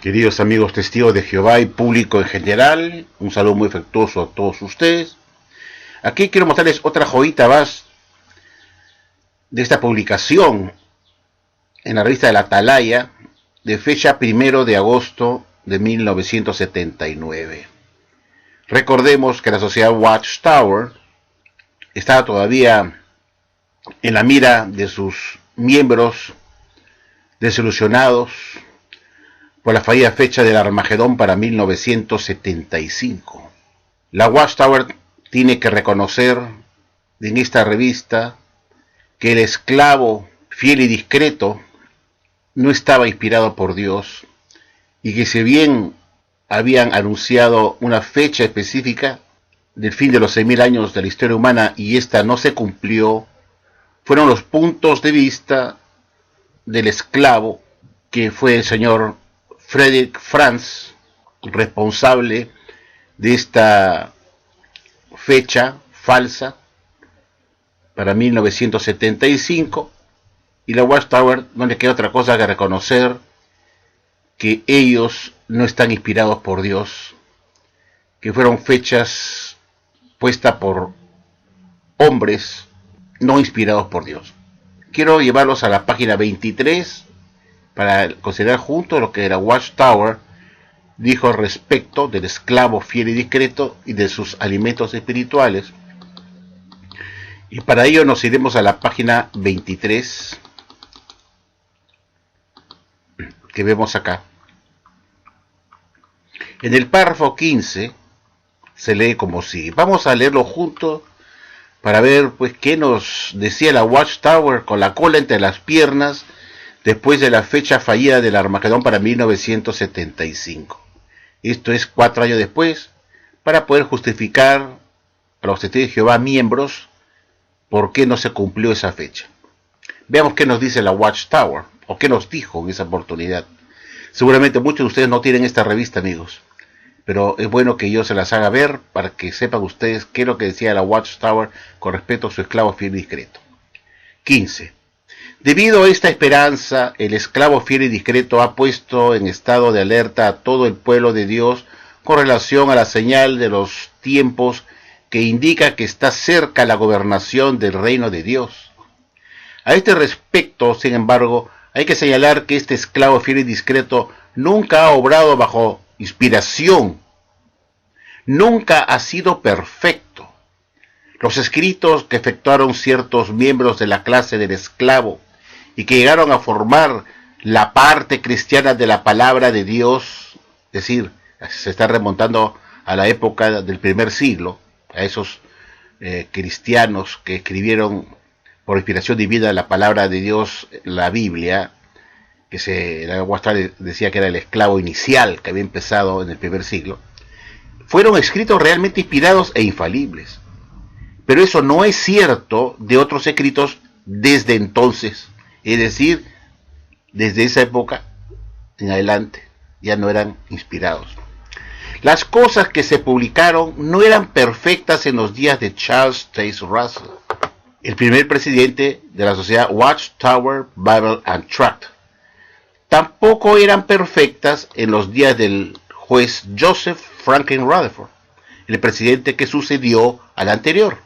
Queridos amigos testigos de Jehová y público en general, un saludo muy afectuoso a todos ustedes. Aquí quiero mostrarles otra joyita más de esta publicación en la revista de la Atalaya de fecha 1 de agosto de 1979. Recordemos que la sociedad Watchtower estaba todavía en la mira de sus miembros desilusionados por la fallida fecha del Armagedón para 1975. La Watchtower tiene que reconocer en esta revista que el esclavo fiel y discreto no estaba inspirado por Dios y que si bien habían anunciado una fecha específica del fin de los 6.000 años de la historia humana y esta no se cumplió, fueron los puntos de vista del esclavo que fue el señor Frederick Franz, responsable de esta fecha falsa para 1975, y la Watchtower no le queda otra cosa que reconocer que ellos no están inspirados por Dios, que fueron fechas puestas por hombres no inspirados por Dios. Quiero llevarlos a la página 23 para considerar juntos lo que la Watchtower dijo respecto del esclavo fiel y discreto y de sus alimentos espirituales. Y para ello nos iremos a la página 23 que vemos acá. En el párrafo 15 se lee como sigue. Vamos a leerlo juntos para ver pues qué nos decía la Watchtower con la cola entre las piernas después de la fecha fallida del Armagedón para 1975. Esto es 4 años después, para poder justificar a los testigos de Jehová miembros por qué no se cumplió esa fecha. Veamos qué nos dice la Watchtower, o qué nos dijo en esa oportunidad. Seguramente muchos de ustedes no tienen esta revista, amigos, pero es bueno que yo se las haga ver para que sepan ustedes qué es lo que decía la Watchtower con respecto a su esclavo fiel y discreto. 15. Debido a esta esperanza, el esclavo fiel y discreto ha puesto en estado de alerta a todo el pueblo de Dios con relación a la señal de los tiempos que indica que está cerca la gobernación del reino de Dios. A este respecto, sin embargo, hay que señalar que este esclavo fiel y discreto nunca ha obrado bajo inspiración, nunca ha sido perfecto. Los escritos que efectuaron ciertos miembros de la clase del esclavo y que llegaron a formar la parte cristiana de la palabra de Dios, es decir, se está remontando a la época del primer siglo, a esos cristianos que escribieron por inspiración divina la palabra de Dios, la Biblia, que la Watchtower decía que era el esclavo inicial que había empezado en el primer siglo, fueron escritos realmente inspirados e infalibles. Pero eso no es cierto de otros escritos desde entonces. Es decir, desde esa época en adelante ya no eran inspirados. Las cosas que se publicaron no eran perfectas en los días de Charles Taze Russell, el primer presidente de la sociedad Watchtower Bible and Tract. Tampoco eran perfectas en los días del juez Joseph Franklin Rutherford, el presidente que sucedió al anterior.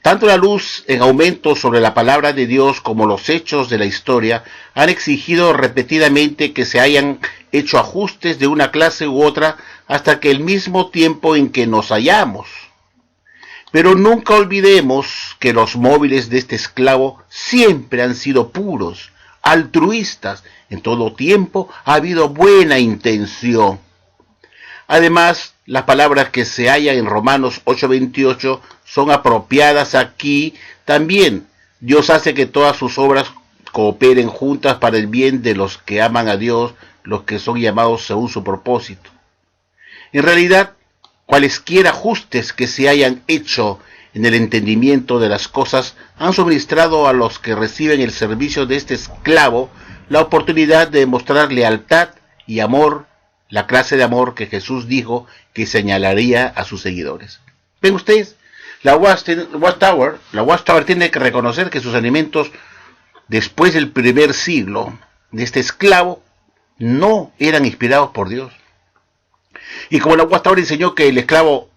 Tanto la luz en aumento sobre la palabra de Dios como los hechos de la historia han exigido repetidamente que se hayan hecho ajustes de una clase u otra hasta que el mismo tiempo en que nos hallamos. Pero nunca olvidemos que los móviles de este esclavo siempre han sido puros, altruistas. En todo tiempo ha habido buena intención. Además, las palabras que se hallan en Romanos 8:28 son apropiadas aquí también. Dios hace que todas sus obras cooperen juntas para el bien de los que aman a Dios, los que son llamados según su propósito. En realidad, cualesquiera ajustes que se hayan hecho en el entendimiento de las cosas han suministrado a los que reciben el servicio de este esclavo la oportunidad de demostrar lealtad y amor, la clase de amor que Jesús dijo que señalaría a sus seguidores. ¿Ven ustedes? La Watchtower tiene que reconocer que sus alimentos después del primer siglo de este esclavo no eran inspirados por Dios. Y como la Watchtower enseñó que el esclavo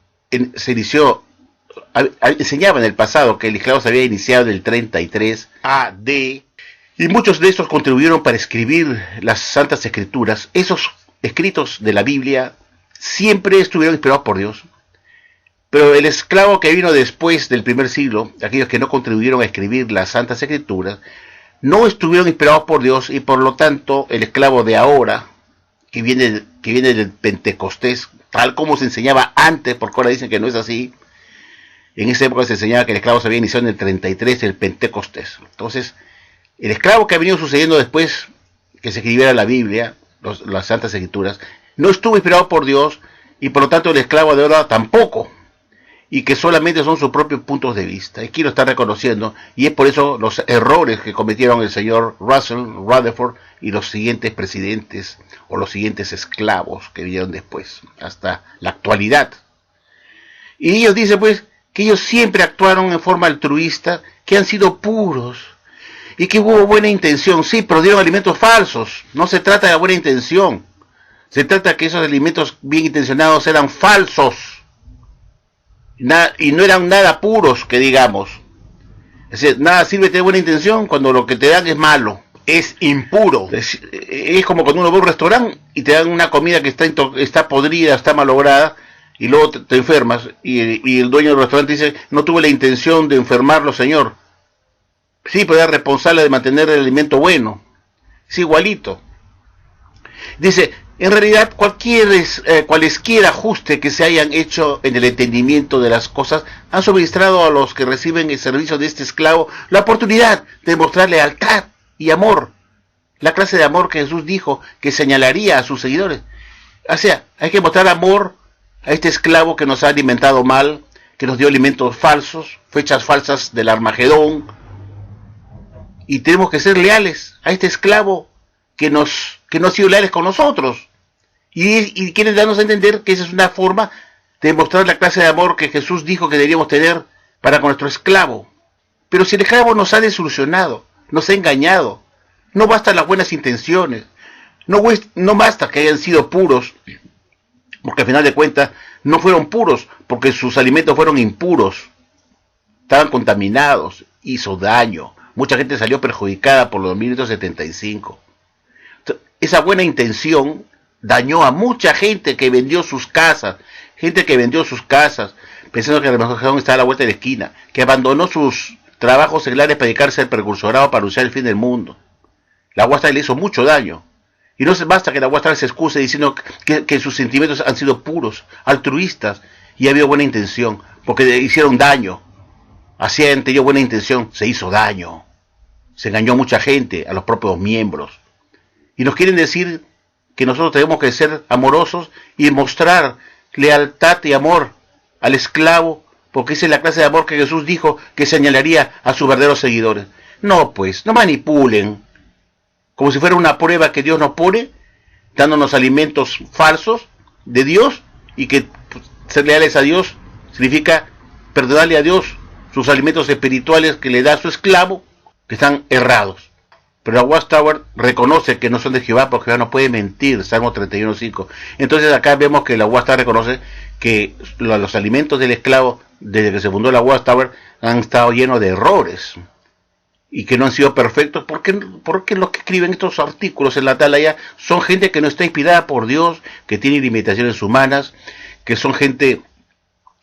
enseñaba en el pasado que el esclavo se había iniciado en el 33 AD, y muchos de estos contribuyeron para escribir las Santas Escrituras. Esos escritos de la Biblia siempre estuvieron inspirados por Dios. Pero el esclavo que vino después del primer siglo, aquellos que no contribuyeron a escribir las Santas Escrituras, no estuvieron inspirados por Dios, y por lo tanto el esclavo de ahora, que viene del Pentecostés, tal como se enseñaba antes, porque ahora dicen que no es así. En esa época se enseñaba que el esclavo se había iniciado en el 33, el Pentecostés. Entonces, el esclavo que ha venido sucediendo después que se escribiera la Biblia, las Santas Escrituras, no estuvo inspirado por Dios, y por lo tanto el esclavo de ahora tampoco, y que solamente son sus propios puntos de vista. Aquí lo está reconociendo, y es por eso los errores que cometieron el señor Russell Rutherford y los siguientes presidentes o los siguientes esclavos que vinieron después, hasta la actualidad. Y ellos dicen pues que ellos siempre actuaron en forma altruista, que han sido puros, y que hubo buena intención. Sí, pero dieron alimentos falsos. No se trata de la buena intención, se trata de que esos alimentos bien intencionados eran falsos, y no eran nada puros, que digamos. Es decir, nada sirve tener buena intención cuando lo que te dan es malo, es impuro. Es como cuando uno va a un restaurante y te dan una comida que está podrida, está malograda, y luego te enfermas, y el dueño del restaurante dice: no tuve la intención de enfermarlo, señor. Sí, pero era responsable de mantener el alimento bueno. Es igualito. Dice: en realidad cualesquier ajuste que se hayan hecho en el entendimiento de las cosas han suministrado a los que reciben el servicio de este esclavo la oportunidad de mostrar lealtad y amor, la clase de amor que Jesús dijo que señalaría a sus seguidores. O sea, hay que mostrar amor a este esclavo que nos ha alimentado mal, que nos dio alimentos falsos, fechas falsas del Armagedón, y tenemos que ser leales a este esclavo que no ha sido leales con nosotros, y quieren darnos a entender que esa es una forma de mostrar la clase de amor que Jesús dijo que deberíamos tener para con nuestro esclavo. Pero si el esclavo nos ha desilusionado, nos ha engañado, no bastan las buenas intenciones, no basta que hayan sido puros, porque al final de cuentas no fueron puros, porque sus alimentos fueron impuros, estaban contaminados, hizo daño, mucha gente salió perjudicada por los 1975. Esa buena intención dañó a mucha gente que vendió sus casas, pensando que la mejor estaba a la vuelta de la esquina, que abandonó sus trabajos seglares para dedicarse al precursorado para anunciar el fin del mundo. La Watchtower le hizo mucho daño, y no basta que la Watchtower se excuse diciendo que sus sentimientos han sido puros, altruistas, y ha habido buena intención, porque hicieron daño. Así han tenido buena intención, se hizo daño, se engañó a mucha gente, a los propios miembros. Y nos quieren decir que nosotros tenemos que ser amorosos y mostrar lealtad y amor al esclavo, porque esa es la clase de amor que Jesús dijo que señalaría a sus verdaderos seguidores. No, pues, no manipulen, como si fuera una prueba que Dios nos pone, dándonos alimentos falsos de Dios, y que ser leales a Dios significa perdonarle a Dios sus alimentos espirituales que le da a su esclavo, que están errados. Pero la Watchtower reconoce que no son de Jehová, porque Jehová no puede mentir, Salmo 31:5. Entonces acá vemos que la Watchtower reconoce que los alimentos del esclavo, desde que se fundó la Watchtower, han estado llenos de errores, y que no han sido perfectos, porque los que escriben estos artículos en la Atalaya son gente que no está inspirada por Dios, que tiene limitaciones humanas, que son gente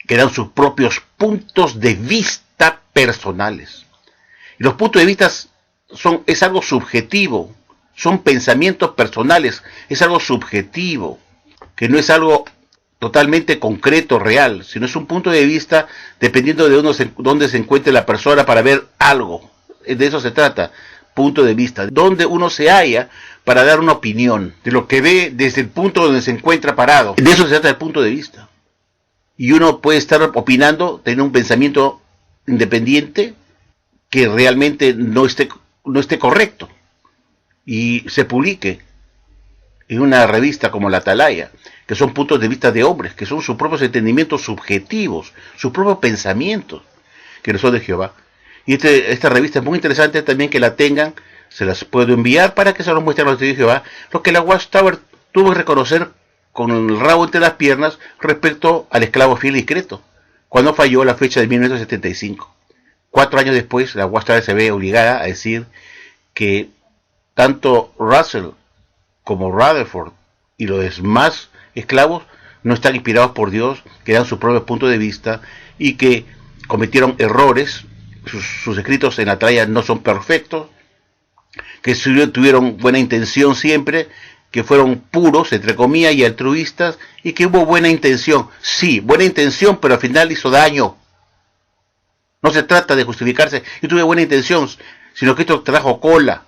que dan sus propios puntos de vista personales. Y los puntos de vista es algo subjetivo, son pensamientos personales, es algo subjetivo, que no es algo totalmente concreto, real, sino es un punto de vista dependiendo de dónde se encuentre la persona para ver algo. De eso se trata, punto de vista, donde uno se halla para dar una opinión de lo que ve desde el punto donde se encuentra parado. De eso se trata el punto de vista. Y uno puede estar opinando, tener un pensamiento independiente que realmente no esté correcto, y se publique en una revista como la Atalaya, que son puntos de vista de hombres, que son sus propios entendimientos subjetivos, sus propios pensamientos, que no son de Jehová. Y esta revista es muy interesante también que la tengan, se las puedo enviar para que se los muestren a los testigos de Jehová, lo que la Watchtower tuvo que reconocer con el rabo entre las piernas respecto al esclavo fiel y discreto, cuando falló la fecha de 1975. 4 años después, la Watchtower se ve obligada a decir que tanto Russell como Rutherford y los demás esclavos no están inspirados por Dios, que dan su propio punto de vista y que cometieron errores, sus escritos en Atalaya no son perfectos, que tuvieron buena intención siempre, que fueron puros, entre comillas, y altruistas, y que hubo buena intención. Sí, buena intención, pero al final hizo daño. No se trata de justificarse, yo tuve buena intención, sino que esto trajo cola,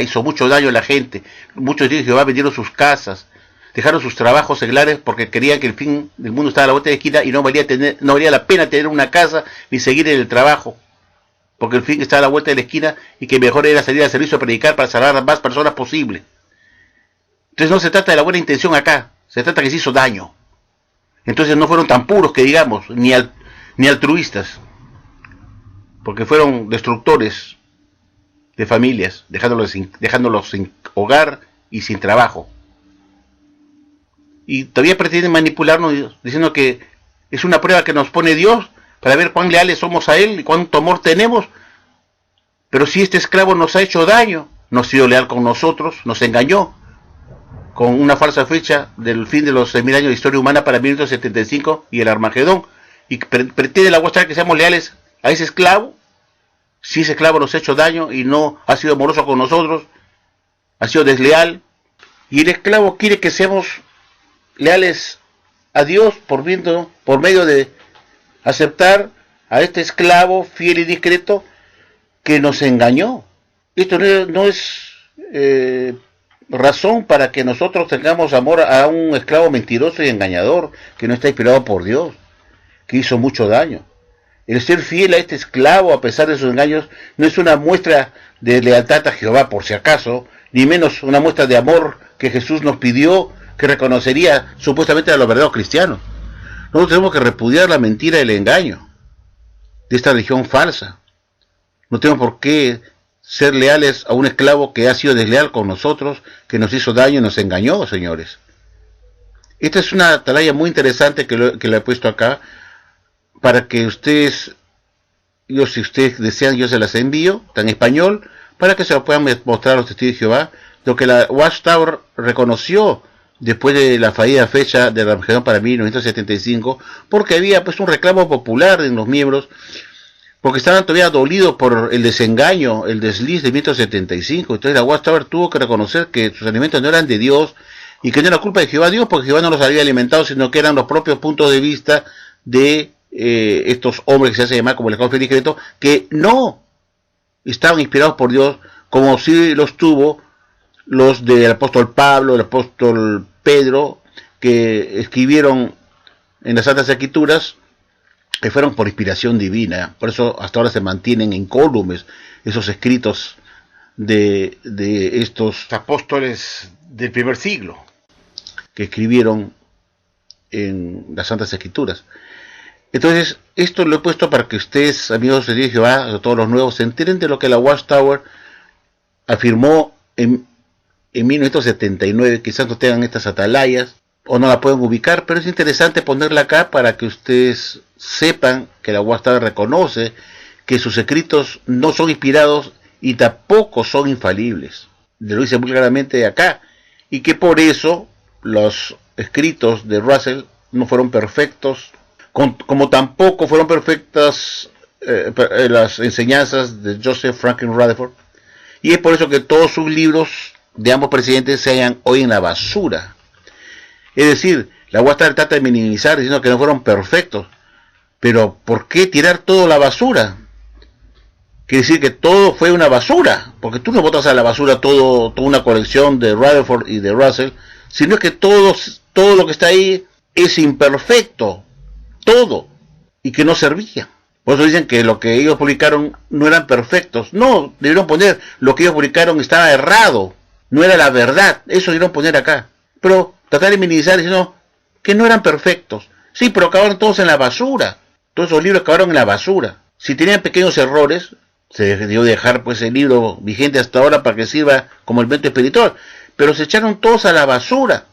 hizo mucho daño a la gente. Muchos de Jehová vendieron sus casas, dejaron sus trabajos seglares porque querían que el fin del mundo estaba a la vuelta de la esquina y no valía la pena tener una casa ni seguir en el trabajo, porque el fin estaba a la vuelta de la esquina y que mejor era salir al servicio a predicar para salvar a más personas posible. Entonces no se trata de la buena intención acá, se trata que se hizo daño. Entonces no fueron tan puros que digamos, ni altruistas, porque fueron destructores de familias, dejándolos sin hogar y sin trabajo. Y todavía pretenden manipularnos diciendo que es una prueba que nos pone Dios para ver cuán leales somos a Él y cuánto amor tenemos. Pero si este esclavo nos ha hecho daño, no ha sido leal con nosotros, nos engañó con una falsa fecha del fin de los 6.000 años de historia humana para 1975 y el Armagedón, y pretende la Watchtower que seamos leales a ese esclavo. Si ese esclavo nos ha hecho daño y no ha sido amoroso con nosotros, ha sido desleal, y el esclavo quiere que seamos leales a Dios por medio de aceptar a este esclavo fiel y discreto que nos engañó. Esto no es razón para que nosotros tengamos amor a un esclavo mentiroso y engañador que no está inspirado por Dios, que hizo mucho daño. El ser fiel a este esclavo a pesar de sus engaños no es una muestra de lealtad a Jehová por si acaso, ni menos una muestra de amor que Jesús nos pidió que reconocería supuestamente a los verdaderos cristianos. Nosotros tenemos que repudiar la mentira y el engaño de esta religión falsa. No tenemos por qué ser leales a un esclavo que ha sido desleal con nosotros, que nos hizo daño y nos engañó, señores. Esta es una atalaya muy interesante que le he puesto acá, para que ustedes, si ustedes desean, yo se las envío, está en español, para que se lo puedan mostrar a los testigos de Jehová, lo que la Watchtower reconoció después de la fallida fecha del Armagedón para 1975, porque había pues un reclamo popular en los miembros, porque estaban todavía dolidos por el desengaño, el desliz de 1975. Entonces la Watchtower tuvo que reconocer que sus alimentos no eran de Dios y que no era culpa de Jehová Dios, porque Jehová no los había alimentado, sino que eran los propios puntos de vista de estos hombres que se hacen llamar como el esclavo fiel y discreto, que no estaban inspirados por Dios, como si los tuvo los del apóstol Pablo, el apóstol Pedro, que escribieron en las Santas Escrituras, que fueron por inspiración divina. Por eso hasta ahora se mantienen incólumes esos escritos de estos apóstoles del primer siglo, que escribieron en las Santas Escrituras. Entonces, esto lo he puesto para que ustedes, amigos de Jehová, todos los nuevos, se enteren de lo que la Watchtower afirmó en 1979. Quizás no tengan estas atalayas o no la pueden ubicar, pero es interesante ponerla acá para que ustedes sepan que la Watchtower reconoce que sus escritos no son inspirados y tampoco son infalibles. Lo dice muy claramente acá, y que por eso los escritos de Russell no fueron perfectos, como tampoco fueron perfectas las enseñanzas de Joseph Franklin Rutherford, y es por eso que todos sus libros de ambos presidentes se hallan hoy en la basura. Es decir, la Watchtower trata de minimizar diciendo que no fueron perfectos, pero ¿por qué tirar todo a la basura? Quiere decir que todo fue una basura, porque tú no botas a la basura toda una colección de Rutherford y de Russell, sino que todo lo que está ahí es imperfecto, todo, y que no servía. Por eso dicen que lo que ellos publicaron no eran perfectos. No, debieron poner lo que ellos publicaron estaba errado, no era la verdad. Eso debieron poner acá. Pero tratar de minimizar diciendo que no eran perfectos. Sí, pero acabaron todos en la basura. Todos esos libros acabaron en la basura. Si tenían pequeños errores, Se decidió dejar pues el libro vigente hasta ahora para que sirva como elemento espiritual, pero se echaron todos a la basura,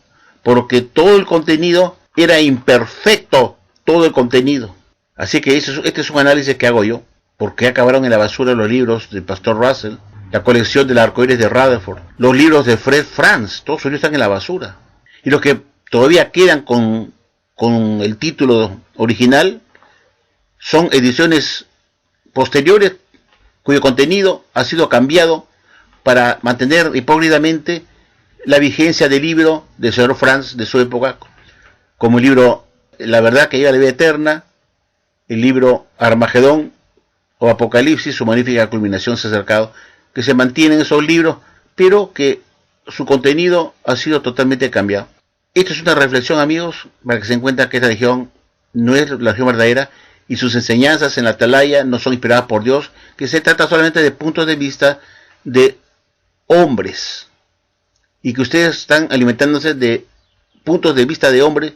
porque todo el contenido era imperfecto, todo el contenido. Así que este es un análisis que hago yo, porque acabaron en la basura los libros del Pastor Russell, la colección del arcoíris de Rutherford, los libros de Fred Franz, todos ellos están en la basura. Y los que todavía quedan con el título original son ediciones posteriores cuyo contenido ha sido cambiado para mantener hipócritamente la vigencia del libro del señor Franz de su época, como el libro La verdad que lleva a la vida eterna, el libro Armagedón o Apocalipsis, su magnífica culminación se ha acercado, que se mantienen esos libros, pero que su contenido ha sido totalmente cambiado. Esto es una reflexión, amigos, para que se den cuenta que esta religión no es la religión verdadera y sus enseñanzas en la atalaya no son inspiradas por Dios, que se trata solamente de puntos de vista de hombres y que ustedes están alimentándose de puntos de vista de hombres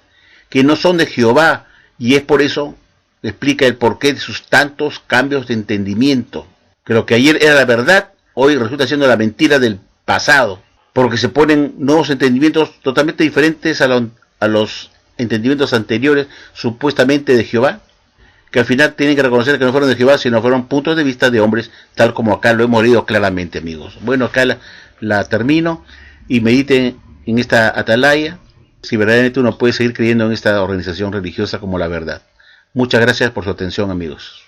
que no son de Jehová, y es por eso explica el porqué de sus tantos cambios de entendimiento, que lo que ayer era la verdad hoy resulta siendo la mentira del pasado, porque se ponen nuevos entendimientos totalmente diferentes a los entendimientos anteriores supuestamente de Jehová, que al final tienen que reconocer que no fueron de Jehová, sino fueron puntos de vista de hombres, tal como acá lo hemos leído claramente, amigos. Bueno, acá la termino, y mediten en esta atalaya, si verdaderamente uno puede seguir creyendo en esta organización religiosa como la verdad. Muchas gracias por su atención, amigos.